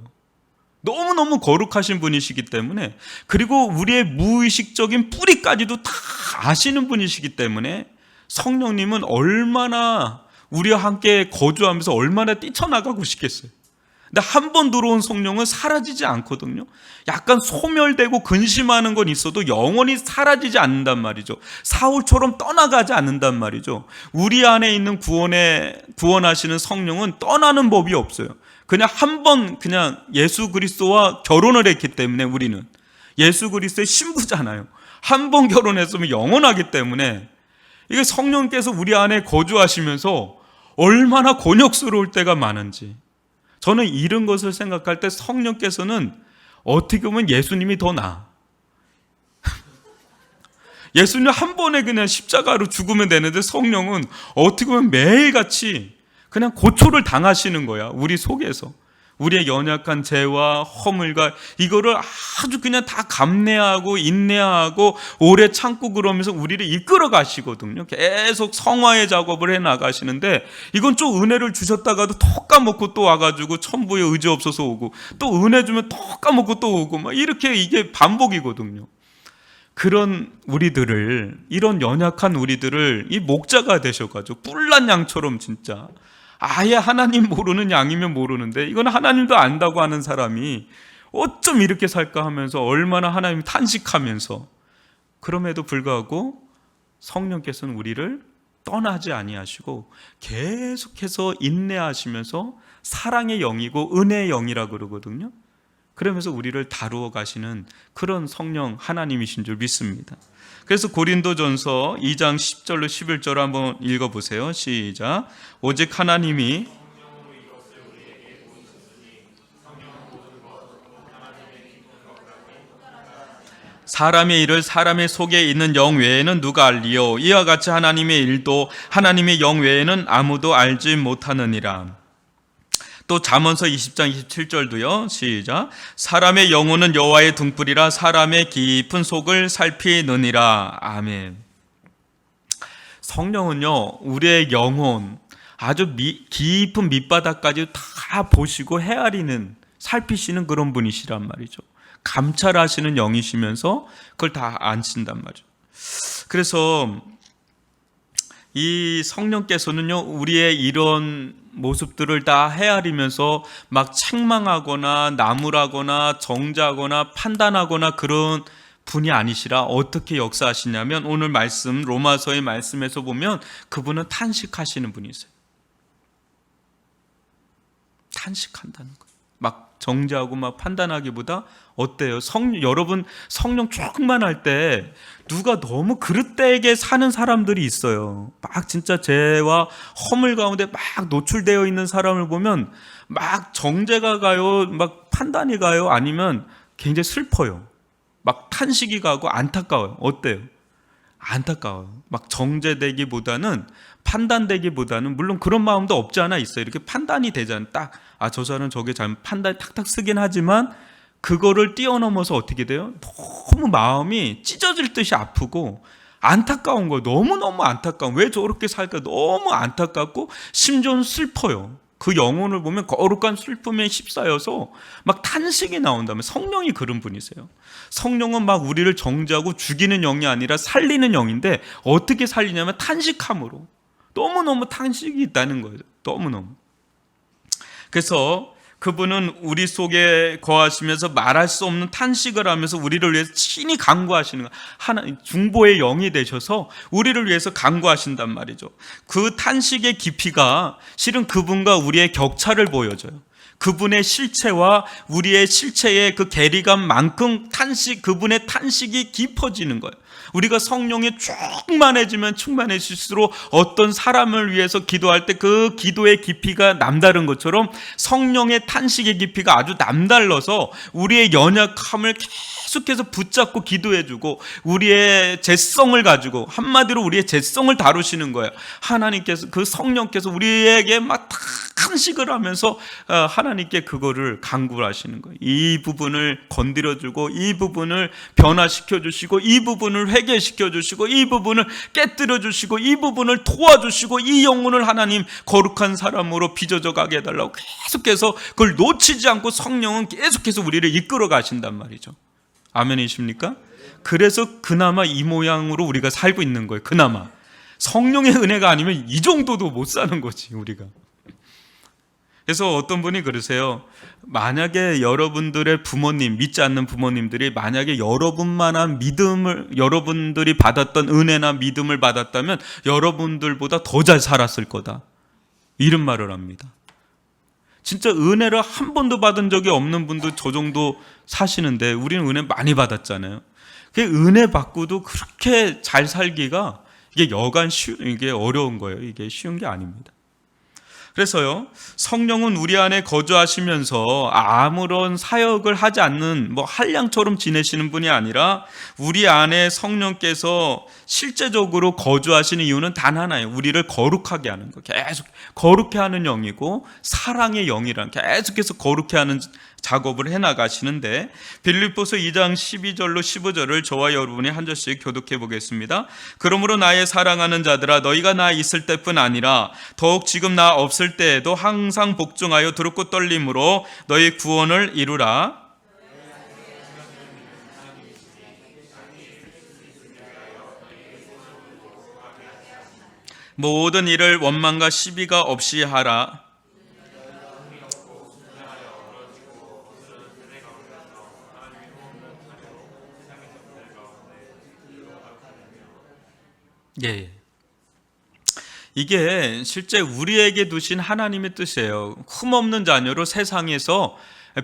너무너무 거룩하신 분이시기 때문에, 그리고 우리의 무의식적인 뿌리까지도 다 아시는 분이시기 때문에 성령님은 얼마나 우리와 함께 거주하면서 얼마나 뛰쳐나가고 싶겠어요. 근데 한 번 들어온 성령은 사라지지 않거든요. 약간 소멸되고 근심하는 건 있어도 영원히 사라지지 않는단 말이죠. 사울처럼 떠나가지 않는단 말이죠. 우리 안에 있는 구원하시는 성령은 떠나는 법이 없어요. 그냥 한 번 그냥 예수 그리스도와 결혼을 했기 때문에, 우리는 예수 그리스도의 신부잖아요. 한 번 결혼했으면 영원하기 때문에, 이게 성령께서 우리 안에 거주하시면서 얼마나 곤욕스러울 때가 많은지, 저는 이런 것을 생각할 때 성령께서는 어떻게 보면 예수님이 더 나아. 예수님 한 번에 그냥 십자가로 죽으면 되는데, 성령은 어떻게 보면 매일같이 그냥 고초를 당하시는 거야. 우리 속에서 우리의 연약한 죄와 허물과 이거를 아주 그냥 다 감내하고 인내하고 오래 참고 그러면서 우리를 이끌어 가시거든요. 계속 성화의 작업을 해 나가시는데, 이건 좀 은혜를 주셨다가도 톡 까먹고 또 와가지고 천부에 의지 없어서 오고, 또 은혜 주면 톡 까먹고 또 오고, 막 이렇게 이게 반복이거든요. 그런 우리들을, 이런 연약한 우리들을 이 목자가 되셔가지고 뿔난 양처럼, 진짜 아예 하나님 모르는 양이면 모르는데, 이건 하나님도 안다고 하는 사람이 어쩜 이렇게 살까 하면서 얼마나 하나님 탄식하면서, 그럼에도 불구하고 성령께서는 우리를 떠나지 아니하시고 계속해서 인내하시면서 사랑의 영이고 은혜의 영이라고 그러거든요. 그러면서 우리를 다루어 가시는 그런 성령 하나님이신 줄 믿습니다. 그래서 고린도전서 2장 10절로 11절 한번 읽어보세요. 시작. 오직 하나님이 사람의 일을 사람의 속에 있는 영 외에는 누가 알리요? 이와 같이 하나님의 일도 하나님의 영 외에는 아무도 알지 못하느니라. 또 잠언서 20장 27절도요. 시작. 사람의 영혼은 여호와의 등불이라 사람의 깊은 속을 살피느니라. 아멘. 성령은요, 우리의 영혼 아주 깊은 밑바닥까지 다 보시고 헤아리는, 살피시는 그런 분이시란 말이죠. 감찰하시는 영이시면서 그걸 다 아신단 말이죠. 그래서 이 성령께서는요, 우리의 이런 모습들을 다 헤아리면서 막 책망하거나 나무라거나 정죄하거나 판단하거나 그런 분이 아니시라 어떻게 역사하시냐면, 오늘 말씀 로마서의 말씀에서 보면 그분은 탄식하시는 분이세요. 탄식한다는 거예요. 막 정죄하고 막 판단하기보다, 어때요? 여러분 성령 충만할 때 누가 너무 그릇되게 사는 사람들이 있어요. 막 진짜 죄와 허물 가운데 막 노출되어 있는 사람을 보면 막 정죄가 가요, 막 판단이 가요, 아니면 굉장히 슬퍼요. 막 탄식이 가고 안타까워요. 어때요? 안타까워요. 막 정죄되기보다는, 판단되기보다는, 물론 그런 마음도 없지 않아 있어요. 이렇게 판단이 되잖아요. 딱, 저 사람은 저게 잘못, 판단이 탁탁 쓰긴 하지만 그거를 뛰어넘어서 어떻게 돼요? 너무 마음이 찢어질 듯이 아프고 안타까운 거예요. 너무너무 안타까운, 왜 저렇게 살까 너무 안타깝고 심지어는 슬퍼요. 그 영혼을 보면 거룩한 슬픔에 휩싸여서 막 탄식이 나온다면, 성령이 그런 분이세요. 성령은 막 우리를 정죄하고 죽이는 영이 아니라 살리는 영인데, 어떻게 살리냐면 탄식함으로. 너무너무 탄식이 있다는 거예요. 너무너무. 그래서 그분은 우리 속에 거하시면서 말할 수 없는 탄식을 하면서 우리를 위해서 친히 간구하시는 거예요. 하나님 중보의 영이 되셔서 우리를 위해서 간구하신단 말이죠. 그 탄식의 깊이가 실은 그분과 우리의 격차를 보여줘요. 그분의 실체와 우리의 실체의 그 괴리감만큼 그분의 탄식이 깊어지는 거예요. 우리가 성령에 충만해지면 충만해질수록 어떤 사람을 위해서 기도할 때 그 기도의 깊이가 남다른 것처럼, 성령의 탄식의 깊이가 아주 남달라서 우리의 연약함을 계속해서 붙잡고 기도해주고 우리의 죄성을 가지고, 한마디로 우리의 죄성을 다루시는 거예요. 하나님께서, 그 성령께서 우리에게 막 탄식을 하면서 하나님께 그거를 간구를 하시는 거예요. 이 부분을 건드려주고, 이 부분을 변화시켜주시고, 이 부분을 회개시켜주시고, 이 부분을 깨뜨려주시고, 이 부분을 도와주시고, 이 영혼을 하나님 거룩한 사람으로 빚어져 가게 해달라고 계속해서 그걸 놓치지 않고 성령은 계속해서 우리를 이끌어 가신단 말이죠. 아멘이십니까? 그래서 그나마 이 모양으로 우리가 살고 있는 거예요. 그나마 성령의 은혜가 아니면 이 정도도 못 사는 거지 우리가. 그래서 어떤 분이 그러세요. 만약에 여러분들의 부모님, 믿지 않는 부모님들이 만약에 여러분만한 믿음을, 여러분들이 받았던 은혜나 믿음을 받았다면 여러분들보다 더 잘 살았을 거다, 이런 말을 합니다. 진짜 은혜를 한 번도 받은 적이 없는 분도 저 정도 사시는데 우리는 은혜 많이 받았잖아요. 그 은혜 받고도 그렇게 잘 살기가 이게 이게 어려운 거예요. 이게 쉬운 게 아닙니다. 그래서요, 성령은 우리 안에 거주하시면서 아무런 사역을 하지 않는 한량처럼 지내시는 분이 아니라 우리 안에 성령께서 실제적으로 거주하시는 이유는 단 하나예요. 우리를 거룩하게 하는 거. 계속 거룩해 하는 영이고, 사랑의 영이란 계속해서 거룩해 하는 작업을 해나가시는데, 빌립보서 2장 12절로 15절을 저와 여러분이 한 절씩 교독해 보겠습니다. 그러므로 나의 사랑하는 자들아, 너희가 나 있을 때뿐 아니라 더욱 지금 나 없을 때에도 항상 복종하여 두렵고 떨림으로 너희 구원을 이루라. 모든 일을 원망과 시비가 없이 하라. 예. 이게 실제 우리에게 두신 하나님의 뜻이에요. 흠없는 자녀로 세상에서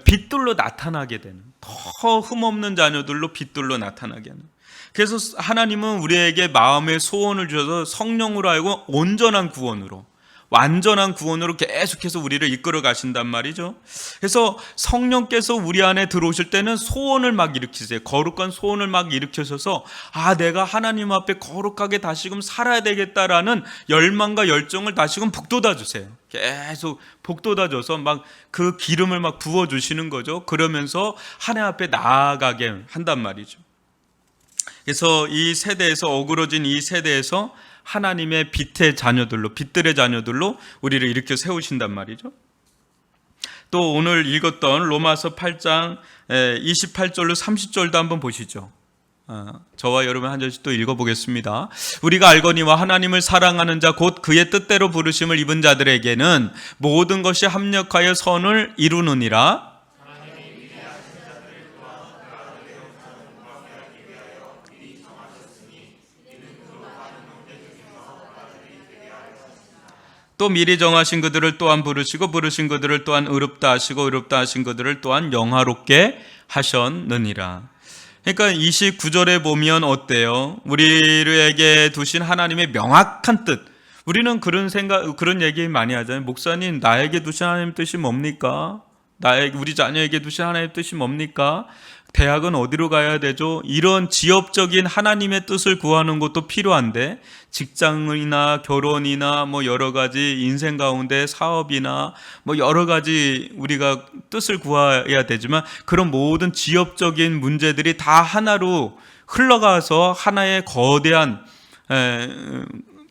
빛들로 나타나게 되는, 더 흠없는 자녀들로 빛들로 나타나게 하는. 그래서 하나님은 우리에게 마음의 소원을 주셔서 성령으로 하여금 온전한 구원으로, 완전한 구원으로 계속해서 우리를 이끌어 가신단 말이죠. 그래서 성령께서 우리 안에 들어오실 때는 소원을 막 일으키세요. 거룩한 소원을 막 일으키셔서 내가 하나님 앞에 거룩하게 다시금 살아야 되겠다라는 열망과 열정을 다시금 북돋아 주세요. 계속 북돋아 줘서 막 그 기름을 막 부어 주시는 거죠. 그러면서 하나님 앞에 나아가게 한단 말이죠. 그래서 이 세대에서, 어그러진 이 세대에서 하나님의 빛의 자녀들로, 빛들의 자녀들로 우리를 일으켜 세우신단 말이죠. 또 오늘 읽었던 로마서 8장 28절로 30절도 한번 보시죠. 저와 여러분 한 절씩 또 읽어보겠습니다. 우리가 알거니와 하나님을 사랑하는 자 곧 그의 뜻대로 부르심을 입은 자들에게는 모든 것이 합력하여 선을 이루느니라. 또 미리 정하신 그들을 또한 부르시고 부르신 그들을 또한 의롭다 하시고 의롭다 하신 그들을 또한 영화롭게 하셨느니라. 그러니까 29절에 보면 어때요? 우리에게 두신 하나님의 명확한 뜻. 우리는 그런 얘기 많이 하잖아요. 목사님, 나에게 두신 하나님 뜻이 뭡니까? 우리 자녀에게 두신 하나님의 뜻이 뭡니까? 대학은 어디로 가야 되죠? 이런 지엽적인 하나님의 뜻을 구하는 것도 필요한데, 직장이나 결혼이나 여러 가지 인생 가운데 사업이나 여러 가지 우리가 뜻을 구해야 되지만, 그런 모든 지엽적인 문제들이 다 하나로 흘러가서 하나의 거대한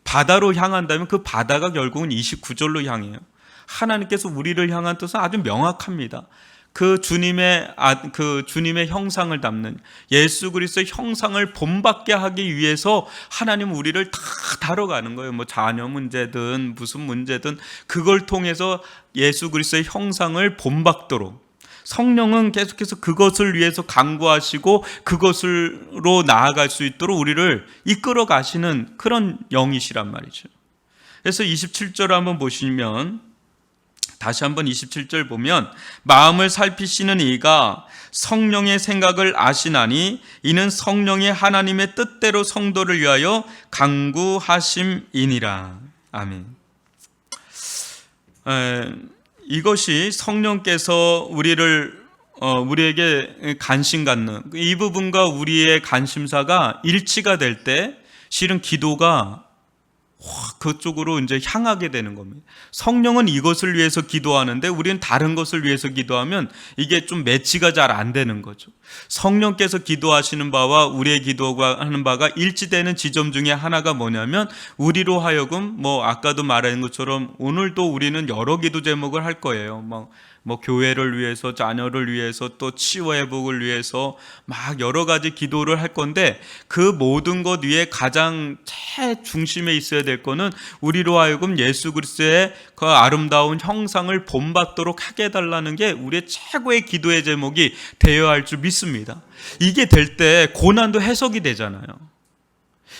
바다로 향한다면 그 바다가 결국은 29절로 향해요. 하나님께서 우리를 향한 뜻은 아주 명확합니다. 그 주님의 형상을 담는, 예수 그리스도의 형상을 본받게 하기 위해서 하나님은 우리를 다 다뤄가는 거예요. 자녀 문제든 무슨 문제든 그걸 통해서 예수 그리스도의 형상을 본받도록 성령은 계속해서 그것을 위해서 간구하시고 그것으로 나아갈 수 있도록 우리를 이끌어 가시는 그런 영이시란 말이죠. 그래서 27절 한번 보시면, 다시 한번 27절 보면, 마음을 살피시는 이가 성령의 생각을 아시나니 이는 성령의 하나님의 뜻대로 성도를 위하여 간구하심이니라. 아멘. 이것이 성령께서 우리를 우리에게 관심 갖는 이 부분과 우리의 관심사가 일치가 될 때 실은 기도가 그쪽으로 이제 향하게 되는 겁니다. 성령은 이것을 위해서 기도하는데 우리는 다른 것을 위해서 기도하면 이게 좀 매치가 잘 안 되는 거죠. 성령께서 기도하시는 바와 우리의 기도가 하는 바가 일치되는 지점 중에 하나가 뭐냐면 우리로 하여금 아까도 말한 것처럼 오늘도 우리는 여러 기도 제목을 할 거예요. 뭐 교회를 위해서, 자녀를 위해서, 또 치유 회복을 위해서 막 여러 가지 기도를 할 건데 그 모든 것 위에 가장 최중심에 있어야 될 거는 우리로 하여금 예수 그리스도의 그 아름다운 형상을 본받도록 하게 해달라는 게 우리의 최고의 기도의 제목이 되어야 할 줄 믿습니다. 이게 될 때 고난도 해석이 되잖아요.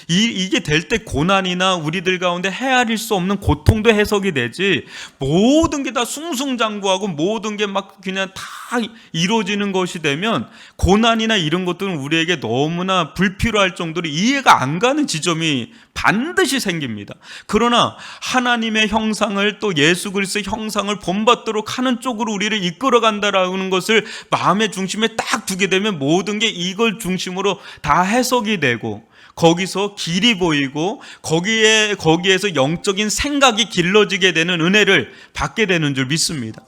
이게 될 때 고난이나 우리들 가운데 헤아릴 수 없는 고통도 해석이 되지, 모든 게 다 숭숭장구하고 모든 게 막 그냥 다 이루어지는 것이 되면 고난이나 이런 것들은 우리에게 너무나 불필요할 정도로 이해가 안 가는 지점이 반드시 생깁니다. 그러나 하나님의 형상을, 또 예수 그리스도의 형상을 본받도록 하는 쪽으로 우리를 이끌어 간다라는 것을 마음의 중심에 딱 두게 되면 모든 게 이걸 중심으로 다 해석이 되고 거기서 길이 보이고 거기에서 영적인 생각이 길러지게 되는 은혜를 받게 되는 줄 믿습니다.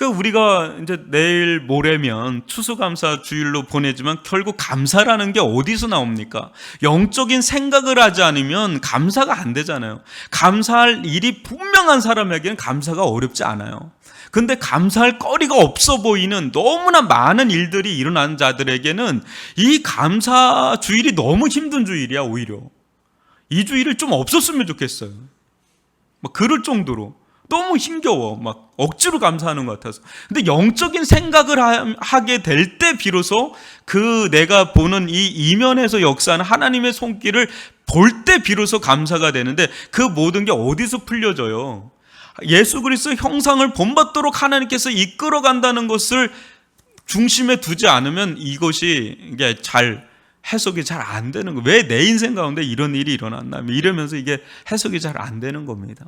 우리가 이제 내일 모레면 추수감사 주일로 보내지만 결국 감사라는 게 어디서 나옵니까? 영적인 생각을 하지 않으면 감사가 안 되잖아요. 감사할 일이 분명한 사람에게는 감사가 어렵지 않아요. 근데 감사할 거리가 없어 보이는 너무나 많은 일들이 일어난 자들에게는 이 감사 주일이 너무 힘든 주일이야. 오히려 이 주일을 좀 없었으면 좋겠어요. 그럴 정도로 너무 힘겨워. 억지로 감사하는 것 같아서. 근데 영적인 생각을 하게 될 때 비로소 내가 보는 이 이면에서 역사하는 하나님의 손길을 볼 때 비로소 감사가 되는데 그 모든 게 어디서 풀려져요? 예수 그리스도의 형상을 본받도록 하나님께서 이끌어 간다는 것을 중심에 두지 않으면 이게 잘 해석이 잘 안 되는 거예요. 왜 내 인생 가운데 이런 일이 일어났나 이러면서 이게 해석이 잘 안 되는 겁니다.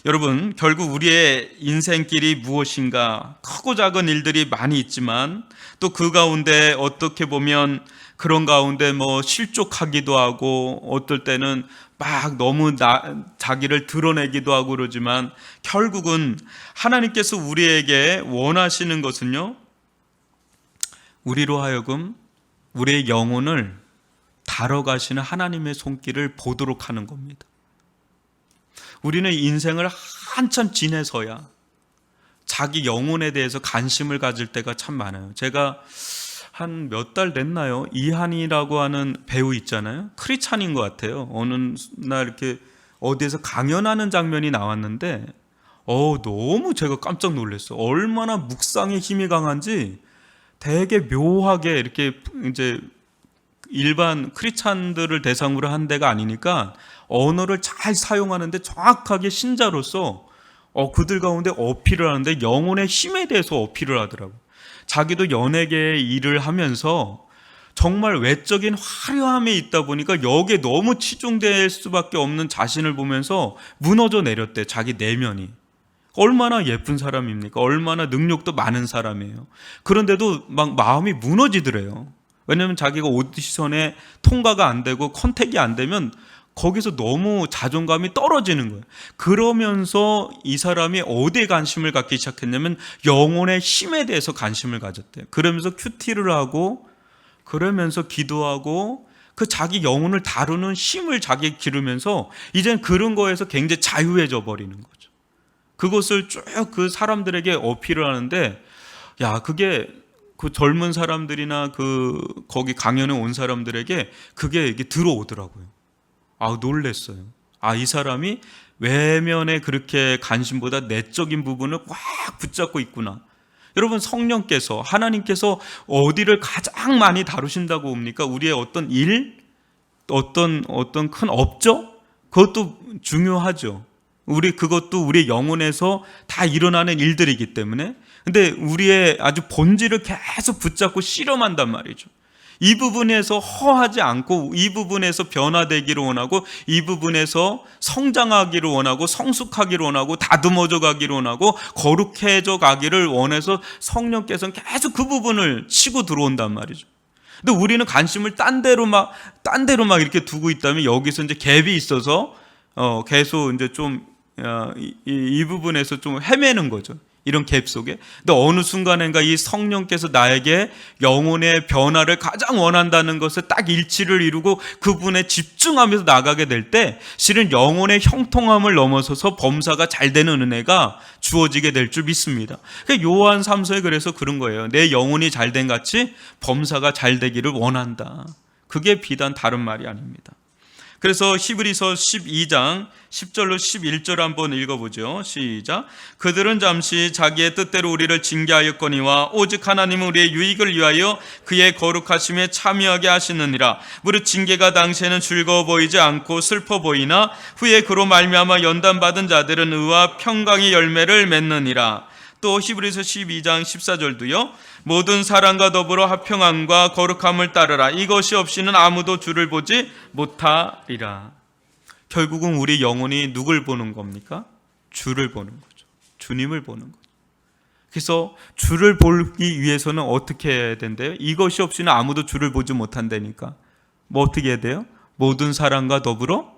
여러분, 결국 우리의 인생길이 무엇인가? 크고 작은 일들이 많이 있지만 또 그 가운데 어떻게 보면 그런 가운데 실족하기도 하고 어떨 때는 막 너무 자기를 드러내기도 하고 그러지만 결국은 하나님께서 우리에게 원하시는 것은요, 우리로 하여금 우리의 영혼을 다뤄가시는 하나님의 손길을 보도록 하는 겁니다. 우리는 인생을 한참 지내서야 자기 영혼에 대해서 관심을 가질 때가 참 많아요. 제가 한 몇 달 됐나요? 이한이라고 하는 배우 있잖아요. 크리찬인 것 같아요. 어느 날 이렇게 어디에서 강연하는 장면이 나왔는데 너무 제가 깜짝 놀랐어요. 얼마나 묵상의 힘이 강한지 되게 묘하게 이렇게 이제 일반 크리스찬들을 대상으로 한 데가 아니니까 언어를 잘 사용하는데 정확하게 신자로서 그들 가운데 어필을 하는데 영혼의 힘에 대해서 어필을 하더라고요. 자기도 연예계의 일을 하면서 정말 외적인 화려함에 있다 보니까 여기에 너무 치중될 수밖에 없는 자신을 보면서 무너져 내렸대. 자기 내면이 얼마나 예쁜 사람입니까? 얼마나 능력도 많은 사람이에요. 그런데도 막 마음이 무너지더래요. 왜냐하면 자기가 오디션에 통과가 안 되고 컨택이 안 되면 거기서 너무 자존감이 떨어지는 거예요. 그러면서 이 사람이 어디에 관심을 갖기 시작했냐면 영혼의 힘에 대해서 관심을 가졌대요. 그러면서 큐티를 하고 그러면서 기도하고 그 자기 영혼을 다루는 힘을 자기 기르면서 이젠 그런 거에서 굉장히 자유해져 버리는 거죠. 그것을 쭉 그 사람들에게 어필을 하는데 그게 그 젊은 사람들이나 거기 강연에 온 사람들에게 그게 이게 들어오더라고요. 놀랬어요. 이 사람이 외면에 그렇게 관심보다 내적인 부분을 꽉 붙잡고 있구나. 여러분, 성령께서, 하나님께서 어디를 가장 많이 다루신다고 봅니까? 우리의 어떤 일, 어떤 큰 업적? 그것도 중요하죠. 그것도 우리의 영혼에서 다 일어나는 일들이기 때문에. 근데 우리의 아주 본질을 계속 붙잡고 실험한단 말이죠. 이 부분에서 허하지 않고 이 부분에서 변화되기를 원하고 이 부분에서 성장하기를 원하고 성숙하기를 원하고 다듬어져 가기를 원하고 거룩해져 가기를 원해서 성령께서는 계속 그 부분을 치고 들어온단 말이죠. 근데 우리는 관심을 딴 데로 막 이렇게 두고 있다면 여기서 이제 갭이 있어서 계속 이제 좀 이 부분에서 좀 헤매는 거죠. 이런 갭 속에. 근데 어느 순간인가 이 성령께서 나에게 영혼의 변화를 가장 원한다는 것을 딱 일치를 이루고 그분에 집중하면서 나가게 될 때 실은 영혼의 형통함을 넘어서서 범사가 잘 되는 은혜가 주어지게 될 줄 믿습니다. 요한 3서에 그래서 그런 거예요. 내 영혼이 잘된 같이 범사가 잘 되기를 원한다. 그게 비단 다른 말이 아닙니다. 그래서 히브리서 12장 10절로 11절 한번 읽어보죠. 시작. 그들은 잠시 자기의 뜻대로 우리를 징계하였거니와 오직 하나님은 우리의 유익을 위하여 그의 거룩하심에 참여하게 하시느니라. 무릇 징계가 당시에는 즐거워 보이지 않고 슬퍼 보이나 후에 그로 말미암아 연단받은 자들은 의와 평강의 열매를 맺느니라. 또 히브리서 12장 14절도요. 모든 사랑과 더불어 화평함과 거룩함을 따르라. 이것이 없이는 아무도 주를 보지 못하리라. 결국은 우리 영혼이 누굴 보는 겁니까? 주를 보는 거죠. 주님을 보는 거죠. 그래서 주를 보기 위해서는 어떻게 해야 된대요? 이것이 없이는 아무도 주를 보지 못한다니까. 뭐 어떻게 해야 돼요? 모든 사랑과 더불어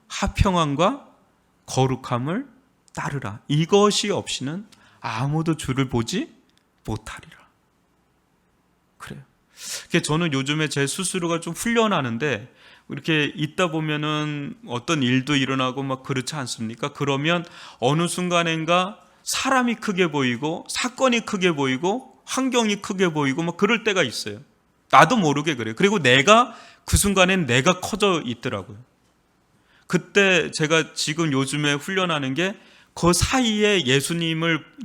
화평함과 거룩함을 따르라. 이것이 없이는 아무도 주를 보지 못하리라. 그래요. 저는 요즘에 제 스스로가 좀 훈련하는데 이렇게 있다 보면은 어떤 일도 일어나고 막 그렇지 않습니까? 그러면 어느 순간인가 사람이 크게 보이고 사건이 크게 보이고 환경이 크게 보이고 막 그럴 때가 있어요. 나도 모르게 그래요. 그리고 내가 그 순간엔 내가 커져 있더라고요. 그때 제가 지금 요즘에 훈련하는 게 그 사이에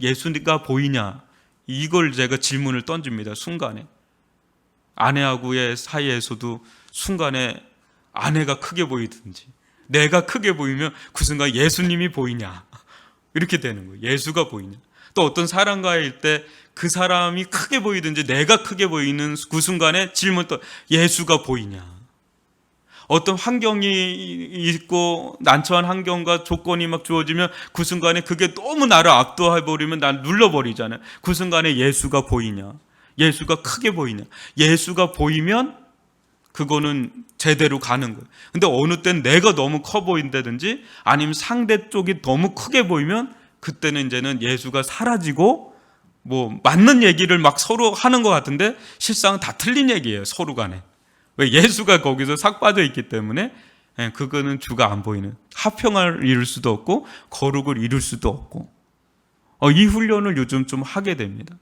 예수가 보이냐, 이걸 제가 질문을 던집니다. 순간에. 아내하고의 사이에서도 순간에 아내가 크게 보이든지 내가 크게 보이면 그 순간 예수님이 보이냐, 이렇게 되는 거예요. 예수가 보이냐. 또 어떤 사람과일 때 그 사람이 크게 보이든지 내가 크게 보이는 그 순간에 질문 또 예수가 보이냐. 어떤 환경이 있고 난처한 환경과 조건이 막 주어지면 그 순간에 그게 너무 나를 압도해버리면 난 눌러버리잖아요. 그 순간에 예수가 보이냐, 예수가 크게 보이냐. 예수가 보이면 그거는 제대로 가는 거예요. 근데 어느 땐 내가 너무 커 보인다든지 아니면 상대 쪽이 너무 크게 보이면 그때는 이제는 예수가 사라지고 뭐 맞는 얘기를 막 서로 하는 것 같은데 실상 다 틀린 얘기예요. 서로 간에. 왜? 예수가 거기서 싹 빠져 있기 때문에 그거는 주가 안 보이는, 화평을 이룰 수도 없고 거룩을 이룰 수도 없고. 이 훈련을 요즘 좀 하게 됩니다.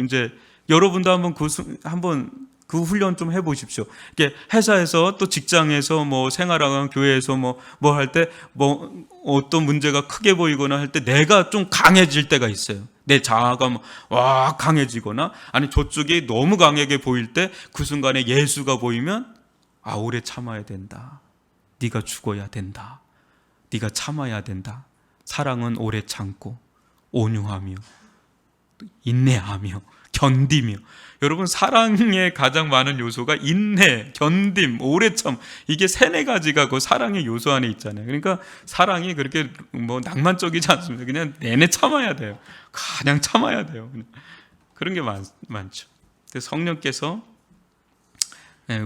이제 여러분도 한번 그 훈련 좀 해보십시오. 이게 회사에서 또 직장에서 뭐 생활하거나 교회에서 뭐 할 때 뭐 어떤 문제가 크게 보이거나 할 때 내가 좀 강해질 때가 있어요. 내 자아가 와 강해지거나 아니 저쪽이 너무 강하게 보일 때 그 순간에 예수가 보이면 오래 참아야 된다. 네가 죽어야 된다. 네가 참아야 된다. 사랑은 오래 참고 온유하며 인내하며 견디며. 여러분, 사랑의 가장 많은 요소가 인내, 견딤, 오래 참, 이게 3-4가지가 그 사랑의 요소 안에 있잖아요. 그러니까 사랑이 그렇게 뭐 낭만적이지 않습니다. 그냥 내내 참아야 돼요. 그냥 참아야 돼요. 그런 게 많죠. 성령께서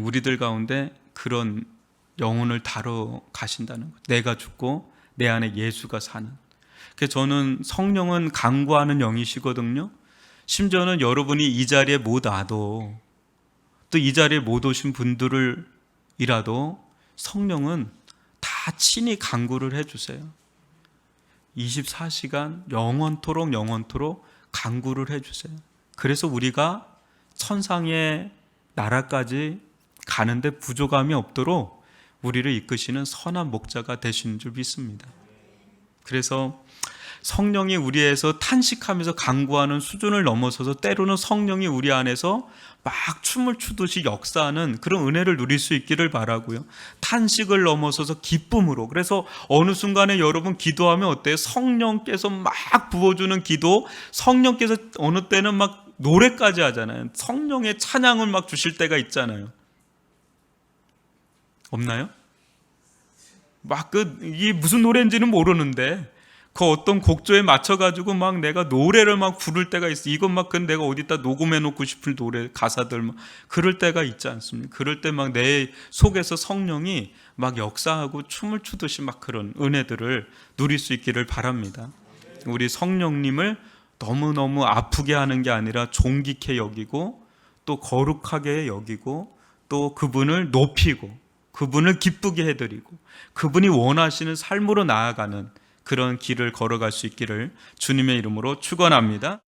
우리들 가운데 그런 영혼을 다뤄 가신다는 것. 내가 죽고 내 안에 예수가 사는. 그래서 저는 성령은 강구하는 영이시거든요. 심지어는 여러분이 이 자리에 못 와도, 또 이 자리에 못 오신 분들이라도 성령은 다 친히 강구를 해주세요. 24시간 영원토록 강구를 해주세요. 그래서 우리가 천상의 나라까지 가는데 부족함이 없도록 우리를 이끄시는 선한 목자가 되시는 줄 믿습니다. 그래서 성령이 우리에서 탄식하면서 강구하는 수준을 넘어서서 때로는 성령이 우리 안에서 막 춤을 추듯이 역사하는 그런 은혜를 누릴 수 있기를 바라고요. 탄식을 넘어서서 기쁨으로. 그래서 어느 순간에 여러분 기도하면 어때요? 성령께서 막 부어주는 기도, 성령께서 어느 때는 막 노래까지 하잖아요. 성령의 찬양을 막 주실 때가 있잖아요. 없나요? 막 이게 무슨 노래인지는 모르는데 그 어떤 곡조에 맞춰가지고 막 내가 노래를 막 부를 때가 있어. 이것 막 내가 어디다 녹음해 놓고 싶을 노래 가사들 막 그럴 때가 있지 않습니까? 그럴 때 막 내 속에서 성령이 막 역사하고 춤을 추듯이 막 그런 은혜들을 누릴 수 있기를 바랍니다. 우리 성령님을 너무너무 아프게 하는 게 아니라 존귀케 여기고 또 거룩하게 여기고 또 그분을 높이고 그분을 기쁘게 해드리고 그분이 원하시는 삶으로 나아가는 그런 길을 걸어갈 수 있기를 주님의 이름으로 축원합니다.